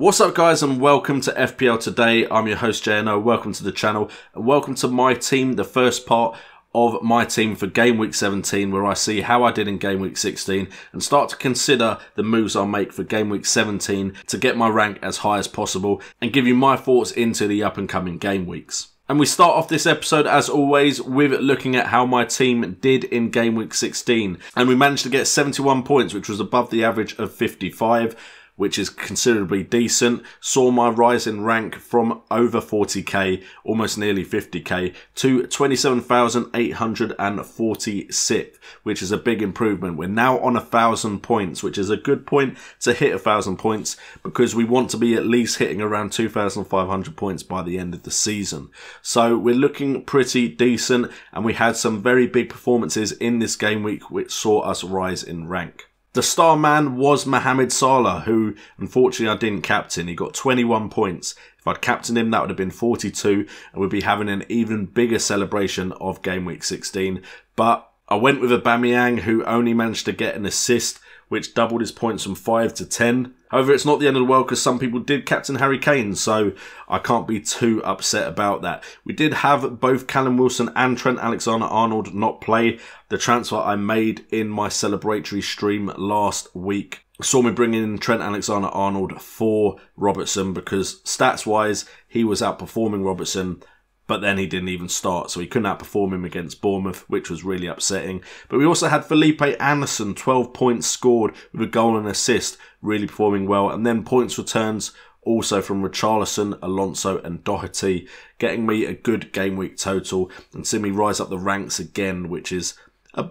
What's up guys, and welcome to FPL Today. I'm your host JNO, welcome to the channel and welcome to my team, the first part of my team for Game Week 17, where I see how I did in Game Week 16 and start to consider the moves I'll make for Game Week 17 to get my rank as high as possible and give you my thoughts into the up and coming game weeks. And we start off this episode, as always, with looking at how my team did in Game Week 16. And we managed to get 71 points, which was above the average of 55, which is considerably decent. Saw my rise in rank from over 40k, almost nearly 50k, to 27,846, which is a big improvement. We're now on 1,000 points, which is a good point to hit 1,000 points, because we want to be at least hitting around 2,500 points by the end of the season. So we're looking pretty decent, and we had some very big performances in this game week which saw us rise in rank. The star man was Mohamed Salah, who unfortunately I didn't captain. He got 21 points. If I'd captained him, that would have been 42, and we'd be having an even bigger celebration of Game Week 16. But I went with Aubameyang, who only managed to get an assist, which doubled his points from 5 to 10. However, it's not the end of the world, because some people did captain Harry Kane, so I can't be too upset about that. We did have both Callum Wilson and Trent Alexander-Arnold not play. The transfer I made in my celebratory stream last week saw me bring in Trent Alexander-Arnold for Robertson, because stats-wise, he was outperforming Robertson, but then he didn't even start, so he couldn't outperform him against Bournemouth, which was really upsetting. But we also had Felipe Anderson, 12 points scored with a goal and assist, really performing well. And then points returns also from Richarlison, Alonso and Doherty, getting me a good game week total and seeing me rise up the ranks again, which is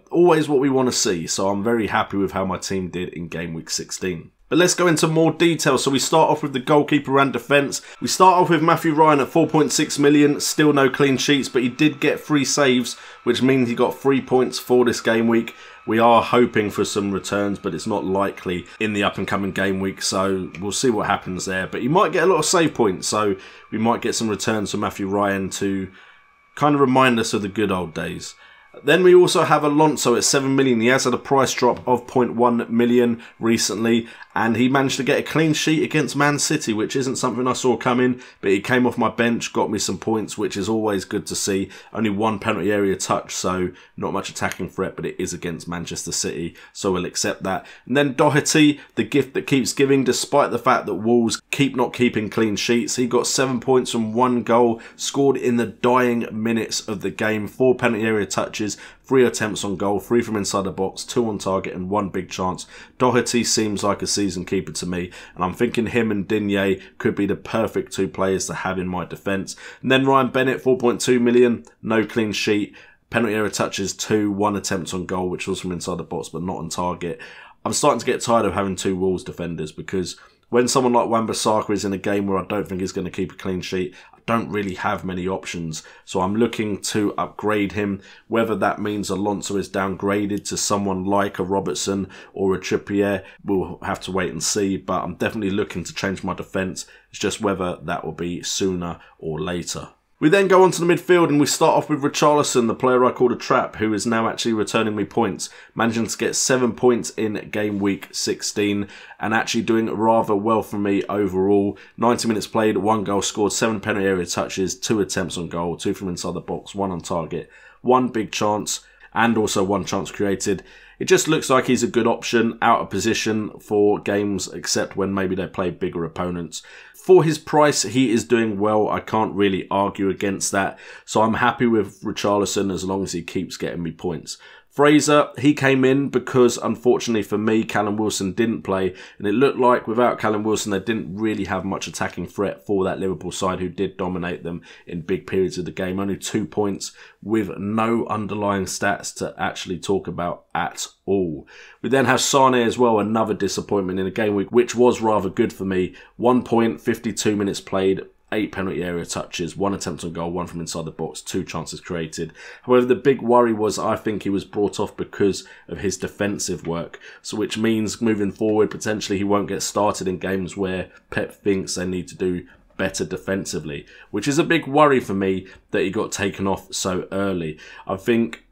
always what we want to see. So I'm very happy with how my team did in Game Week 16. But let's go into more detail. So we start off with the goalkeeper and defence. We start off with Matthew Ryan at 4.6 million. Still no clean sheets, but he did get 3 saves, which means he got 3 points for this game week. We are hoping for some returns, but it's not likely in the up and coming game week. So we'll see what happens there. But you might get a lot of save points. So we might get some returns for Matthew Ryan to kind of remind us of the good old days. Then we also have Alonso at 7 million. He has had a price drop of 0.1 million recently, and he managed to get a clean sheet against Man City, which isn't something I saw coming, but he came off my bench, got me some points, which is always good to see. Only 1 penalty area touch, so not much attacking threat, but it is against Manchester City, so we'll accept that. And then Doherty, the gift that keeps giving, despite the fact that Wolves keep not keeping clean sheets. He got 7 points from 1 goal, scored in the dying minutes of the game, 4 penalty area touches, 3 attempts on goal, 3 from inside the box, 2 on target and 1 big chance. Doherty seems like a season keeper to me, and I'm thinking him and Digne could be the perfect 2 players to have in my defence. And then Ryan Bennett, 4.2 million, no clean sheet, penalty area touches 2, 1 attempt on goal, which was from inside the box but not on target. I'm starting to get tired of having 2 Wolves defenders, because when someone like Wan-Bissaka is in a game where I don't think he's going to keep a clean sheet, I don't really have many options. So I'm looking to upgrade him. Whether that means Alonso is downgraded to someone like a Robertson or a Trippier, we'll have to wait and see. But I'm definitely looking to change my defence. It's just whether that will be sooner or later. We then go on to the midfield, and we start off with Richarlison, the player I called a trap, who is now actually returning me points, managing to get 7 points in Game Week 16 and actually doing rather well for me overall. 90 minutes played, 1 goal scored, 7 penalty area touches, 2 attempts on goal, 2 from inside the box, 1 on target, 1 big chance and also 1 chance created. It just looks like he's a good option, out of position for games, except when maybe they play bigger opponents. For his price, he is doing well. I can't really argue against that. So I'm happy with Richarlison as long as he keeps getting me points. Fraser, he came in because, unfortunately for me, Callum Wilson didn't play. And it looked like without Callum Wilson, they didn't really have much attacking threat for that Liverpool side, who did dominate them in big periods of the game. Only 2 points with no underlying stats to actually talk about at all. We then have Sane as well, another disappointment in a game week, which was rather good for me. 1 point, 52 minutes played, 8 penalty area touches, 1 attempt on goal, 1 from inside the box, 2 chances created. However, the big worry was I think he was brought off because of his defensive work. So which means moving forward, potentially he won't get started in games where Pep thinks they need to do better defensively, which is a big worry for me that he got taken off so early. I think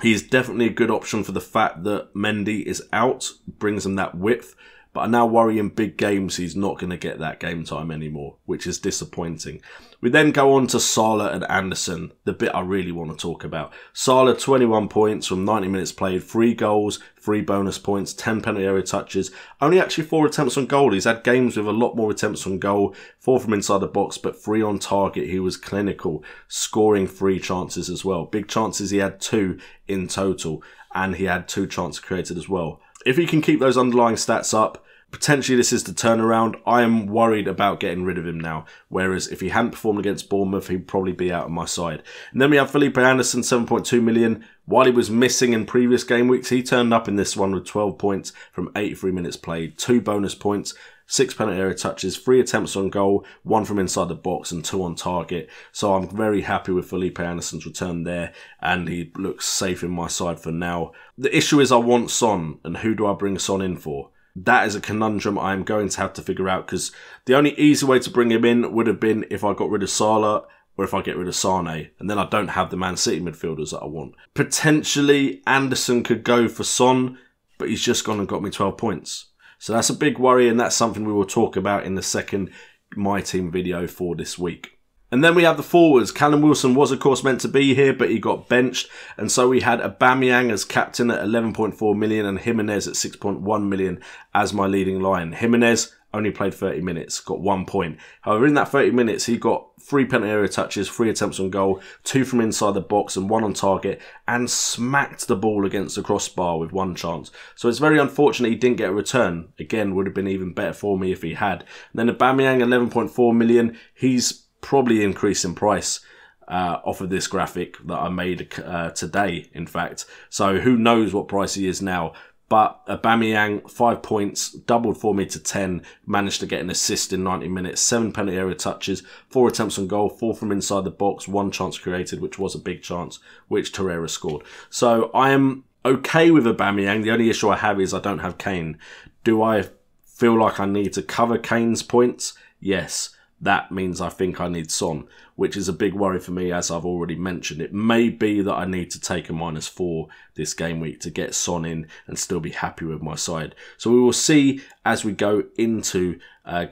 he's definitely a good option for the fact that Mendy is out, brings him that width. but I now worry in big games he's not going to get that game time anymore, which is disappointing. We then go on to Salah and Anderson, the bit I really want to talk about. Salah, 21 points from 90 minutes played, 3 goals, 3 bonus points, 10 penalty area touches, only actually 4 attempts on goal. He's had games with a lot more attempts on goal, 4 from inside the box, but 3 on target. He was clinical, scoring 3 chances as well. Big chances, he had 2 in total, and he had 2 chances created as well. If he can keep those underlying stats up, potentially this is the turnaround. I am worried about getting rid of him now. Whereas if he hadn't performed against Bournemouth, he'd probably be out of my side. And then we have Felipe Anderson, 7.2 million. While he was missing in previous game weeks, he turned up in this one with 12 points from 83 minutes played, 2 bonus points, 6 penalty area touches, 3 attempts on goal, 1 from inside the box and 2 on target. So I'm very happy with Felipe Anderson's return there, and he looks safe in my side for now. The issue is I want Son, and who do I bring Son in for? That is a conundrum I'm going to have to figure out, because the only easy way to bring him in would have been if I got rid of Salah or if I get rid of Sane, and then I don't have the Man City midfielders that I want. Potentially Anderson could go for Son, but he's just gone and got me 12 points. So that's a big worry, and that's something we will talk about in the second My Team video for this week. And then we have the forwards. Callum Wilson was, of course, meant to be here, but he got benched. And so we had Aubameyang as captain at 11.4 million and Jimenez at 6.1 million as my leading line. Jimenez only played 30 minutes, got 1 point. However, in that 30 minutes, he got 3 penalty area touches, 3 attempts on goal, 2 from inside the box and 1 on target, and smacked the ball against the crossbar with 1 chance. So it's very unfortunate he didn't get a return. Again, would have been even better for me if he had. And then Aubameyang, 11.4 million. He's probably increased in price off of this graphic that I made today, in fact. So who knows what price he is now. But Aubameyang, 5 points, doubled for me to 10, managed to get an assist in 90 minutes, 7 penalty area touches, 4 attempts on goal, 4 from inside the box, 1 chance created, which was a big chance, which Torreira scored. So I am okay with Aubameyang. The only issue I have is I don't have Kane. Do I feel like I need to cover Kane's points? Yes. That means I think I need Son, which is a big worry for me, as I've already mentioned. It may be that I need to take a -4 this game week to get Son in and still be happy with my side. So we will see as we go into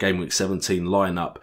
game week 17 lineup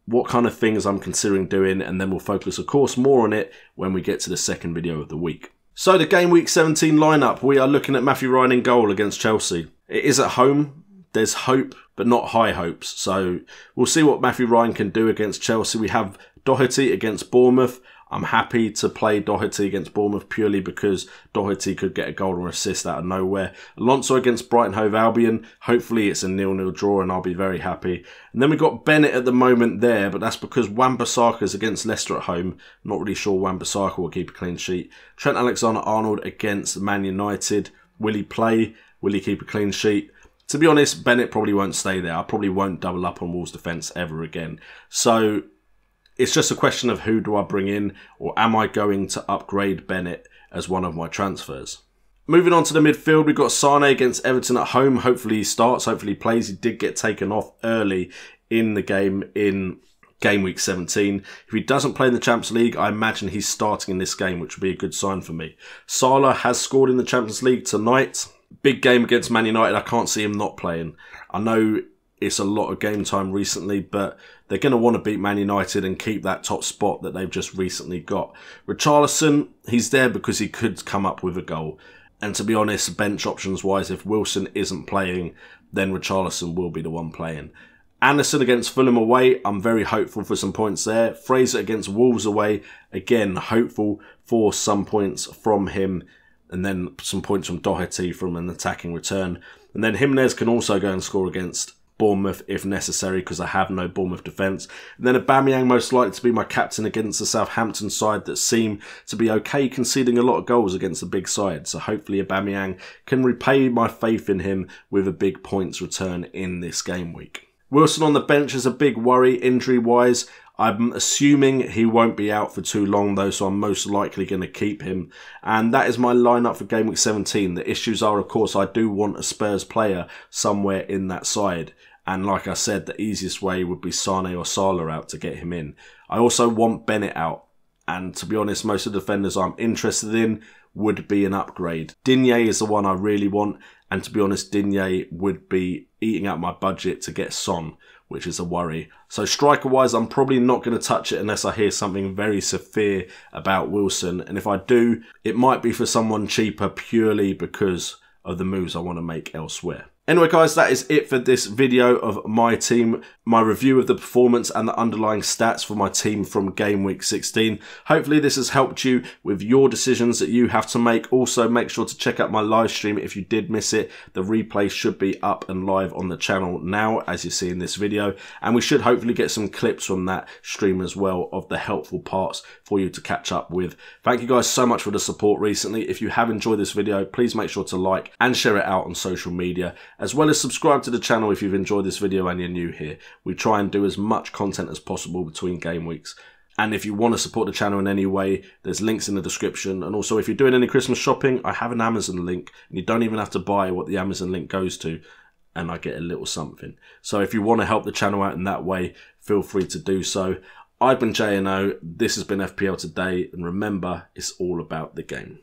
what kind of things I'm considering doing, and then we'll focus, of course, more on it when we get to the second video of the week. So the game week 17 lineup, we are looking at Matthew Ryan in goal against Chelsea. It is at home. There's hope, but not high hopes. So we'll see what Matthew Ryan can do against Chelsea. We have Doherty against Bournemouth. I'm happy to play Doherty against Bournemouth purely because Doherty could get a goal or assist out of nowhere. Alonso against Brighton Hove Albion. Hopefully it's a 0-0 draw and I'll be very happy. And then we've got Bennett at the moment there, but that's because Wan-Bissaka's against Leicester at home. Not really sure Wan-Bissaka will keep a clean sheet. Trent Alexander-Arnold against Man United. Will he play? Will he keep a clean sheet? To be honest, Bennett probably won't stay there. I probably won't double up on Wolves' defence ever again. So it's just a question of who do I bring in, or am I going to upgrade Bennett as one of my transfers? Moving on to the midfield, we've got Sane against Everton at home. Hopefully he starts, hopefully he plays. He did get taken off early in the game in game week 17. If he doesn't play in the Champions League, I imagine he's starting in this game, which would be a good sign for me. Salah has scored in the Champions League tonight. Big game against Man United. I can't see him not playing. I know it's a lot of game time recently, but they're going to want to beat Man United and keep that top spot that they've just recently got. Richarlison, he's there because he could come up with a goal. And to be honest, bench options wise, if Wilson isn't playing, then Richarlison will be the one playing. Anderson against Fulham away, I'm very hopeful for some points there. Fraser against Wolves away, again, hopeful for some points from him. And then some points from Doherty from an attacking return. And then Jimenez can also go and score against Bournemouth if necessary, because I have no Bournemouth defence. And then Aubameyang most likely to be my captain against the Southampton side that seem to be okay conceding a lot of goals against the big side. So hopefully Aubameyang can repay my faith in him with a big points return in this game week. Wilson on the bench is a big worry injury-wise. I'm assuming he won't be out for too long though, so I'm most likely going to keep him. And that is my lineup for Game Week 17. The issues are, of course, I do want a Spurs player somewhere in that side. And like I said, the easiest way would be Sane or Salah out to get him in. I also want Bennett out. And to be honest, most of the defenders I'm interested in would be an upgrade. Digne is the one I really want, and to be honest, Digne would be eating out my budget to get Son, which is a worry. So striker-wise, I'm probably not going to touch it unless I hear something very severe about Wilson. And if I do, it might be for someone cheaper purely because of the moves I want to make elsewhere. Anyway guys, that is it for this video of my team, my review of the performance and the underlying stats for my team from Game Week 16. Hopefully this has helped you with your decisions that you have to make. Also, make sure to check out my live stream if you did miss it. The replay should be up and live on the channel now, as you see in this video. And we should hopefully get some clips from that stream as well of the helpful parts for you to catch up with. Thank you guys so much for the support recently. If you have enjoyed this video, please make sure to like and share it out on social media, as well as subscribe to the channel if you've enjoyed this video and you're new here. We try and do as much content as possible between game weeks. And if you want to support the channel in any way, there's links in the description. And also, if you're doing any Christmas shopping, I have an Amazon link, and you don't even have to buy what the Amazon link goes to, and I get a little something. So if you want to help the channel out in that way, feel free to do so. I've been JNO, this has been FPL Today, and remember, it's all about the game.